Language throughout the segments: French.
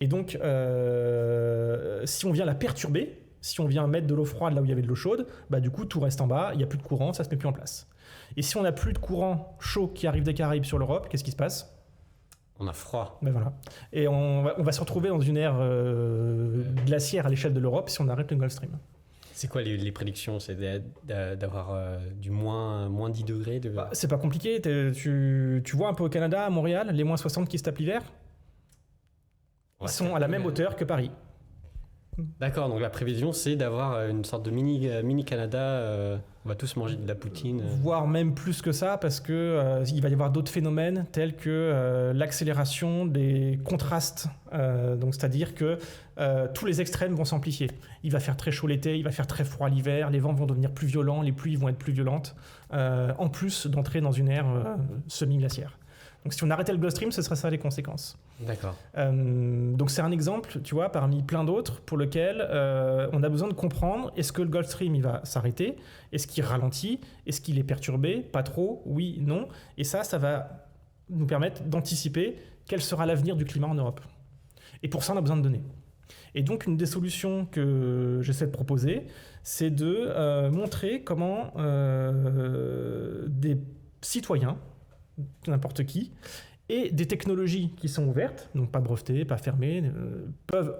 Et donc, si on vient la perturber, si on vient mettre de l'eau froide là où il y avait de l'eau chaude, bah du coup tout reste en bas, il n'y a plus de courant, ça se met plus en place. Et si on n'a plus de courant chaud qui arrive des Caraïbes sur l'Europe, qu'est-ce qui se passe ? On a froid. Ben voilà. Et on va se retrouver dans une ère glaciaire à l'échelle de l'Europe si on arrête le Gulf Stream. C'est quoi les prédictions ? C'est d'avoir du moins 10 degrés de... C'est pas compliqué, tu vois un peu au Canada, à Montréal, les moins 60 qui se tapent l'hiver, ils sont à la même hauteur que Paris. D'accord, donc la prévision c'est d'avoir une sorte de mini Canada, on va tous manger de la poutine. Voire même plus que ça, parce que il va y avoir d'autres phénomènes tels que l'accélération des contrastes, donc c'est-à-dire que tous les extrêmes vont s'amplifier. Il va faire très chaud l'été, il va faire très froid l'hiver, les vents vont devenir plus violents, les pluies vont être plus violentes, en plus d'entrer dans une ère semi-glaciaire. Donc si on arrêtait le Gulf Stream, ce serait ça les conséquences. D'accord. Donc c'est un exemple, tu vois, parmi plein d'autres pour lequel on a besoin de comprendre, est-ce que le Gulf Stream il va s'arrêter ? Est-ce qu'il ralentit ? Est-ce qu'il est perturbé ? Pas trop ? Oui, non. Et ça va nous permettre d'anticiper quel sera l'avenir du climat en Europe. Et pour ça, on a besoin de données. Et donc une des solutions que j'essaie de proposer, c'est de montrer comment des citoyens, n'importe qui, et des technologies qui sont ouvertes, donc pas brevetées, pas fermées, peuvent,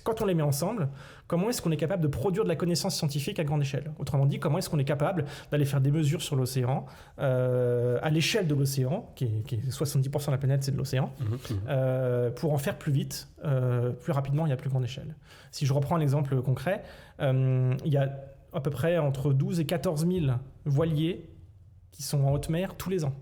quand on les met ensemble, comment est-ce qu'on est capable de produire de la connaissance scientifique à grande échelle ? Autrement dit, comment est-ce qu'on est capable d'aller faire des mesures sur l'océan, à l'échelle de l'océan, qui est 70% de la planète, c'est de l'océan, pour en faire plus vite, plus rapidement et à plus grande échelle. Si je reprends un exemple concret, il y a à peu près entre 12 et 14 000 voiliers qui sont en haute mer tous les ans.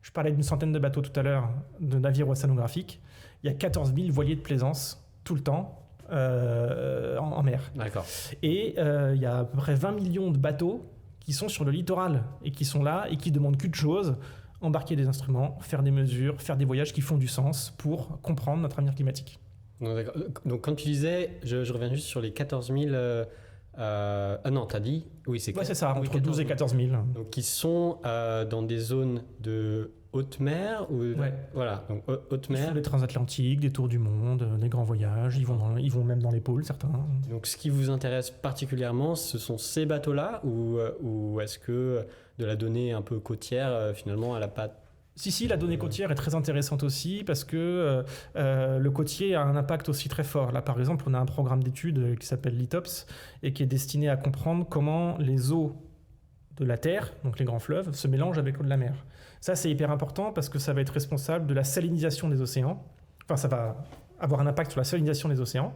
Je parlais d'une centaine de bateaux tout à l'heure, de navires océanographiques. Il y a 14 000 voiliers de plaisance tout le temps en mer. D'accord. Et il y a à peu près 20 millions de bateaux qui sont sur le littoral et qui sont là et qui demandent qu'une chose, embarquer des instruments, faire des mesures, faire des voyages qui font du sens pour comprendre notre avenir climatique. Donc quand tu disais, je reviens juste sur les 14 000... non, t'as dit oui, c'est ça, entre 12 et 14 000. Donc, qui sont dans des zones de haute mer ou voilà, donc haute mer. Ils font des transatlantiques, des tours du monde, des grands voyages. Ils vont même dans les pôles, certains. Donc, ce qui vous intéresse particulièrement, ce sont ces bateaux-là ou est-ce que de la donnée un peu côtière, finalement, elle n'a pas... Si, la donnée côtière est très intéressante aussi parce que le côtier a un impact aussi très fort. Là, par exemple, on a un programme d'études qui s'appelle LITOPS et qui est destiné à comprendre comment les eaux de la Terre, donc les grands fleuves, se mélangent avec l'eau de la mer. Ça, c'est hyper important parce que ça va être responsable de la salinisation des océans. Enfin, ça va avoir un impact sur la salinisation des océans.